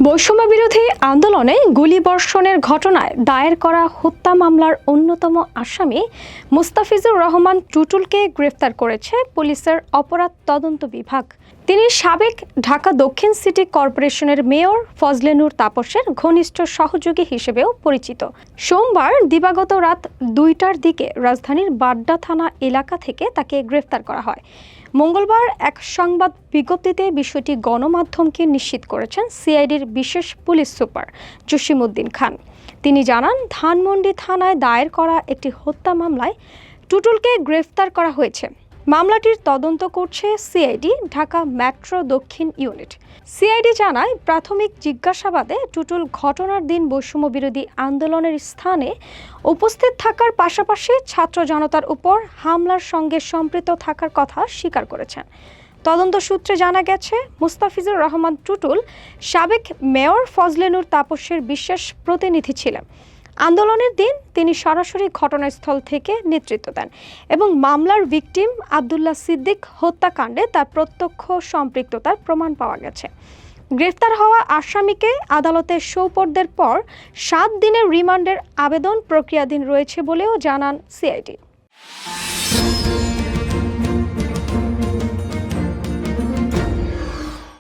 বৈষম্য বিরোধী আন্দোলনে গুলিবর্ষণের ঘটনায় দায়ের করা হত্যা মামলার অন্যতম আসামি মুস্তাফিজুর রহমান টুটুলকে গ্রেফতার করেছে পুলিশের অপরাধ তদন্ত বিভাগ। তিনি সাবেক ঢাকা দক্ষিণ সিটি কর্পোরেশনের মেয়র ফজলে নূর তাপসের ঘনিষ্ঠ সহযোগী হিসেবেও পরিচিত। সোমবার দিবাগত রাত 2টার দিকে রাজধানীর বাড্ডা থানা এলাকা থেকে তাকে গ্রেফতার করা হয়। মঙ্গলবার এক সংবাদ বিজ্ঞপ্তিতে বিষয়টি গণমাধ্যমকে নিশ্চিত করেছেন সিআইডির বিশেষ পুলিশ সুপার জসিমউদ্দিন খান। তিনি জানান, ধানমন্ডি থানায় দায়ের করা একটি হত্যা মামলায় টুটুলকে গ্রেফতার করা হয়েছে। মামলাটির তদন্ত করছে সিআইডি ঢাকা মেট্রো দক্ষিণ ইউনিট। সিআইডি জানায়, প্রাথমিক জিজ্ঞাসাবাদে টুটুল ঘটনার দিন বৈষম্য বিরোধী আন্দোলনের স্থানে উপস্থিত থাকার পাশাপাশি ছাত্র জনতার উপর হামলার সঙ্গে সম্পৃক্ত থাকার কথা স্বীকার করেছেন। তদন্ত সূত্রে জানা গেছে, মুস্তাফিজুর রহমান টুটুল সাবেক মেয়র ফজলে নূর তাপসের বিশেষ প্রতিনিধি ছিলেন। আন্দোলনের দিন তিনি সরাসরি ঘটনাস্থল থেকে নেতৃত্ব দেন এবং মামলার ভিকটিম আব্দুল্লাহ সিদ্দিক হত্যাকাণ্ডে তার প্রত্যক্ষ সম্পৃক্ততার প্রমাণ পাওয়া গেছে। গ্রেফতার হওয়া আসামিকে আদালতে সোপর্দের পর 7 দিনের রিমান্ডের আবেদন প্রক্রিয়াধীন রয়েছে বলেও জানান সিআইডি।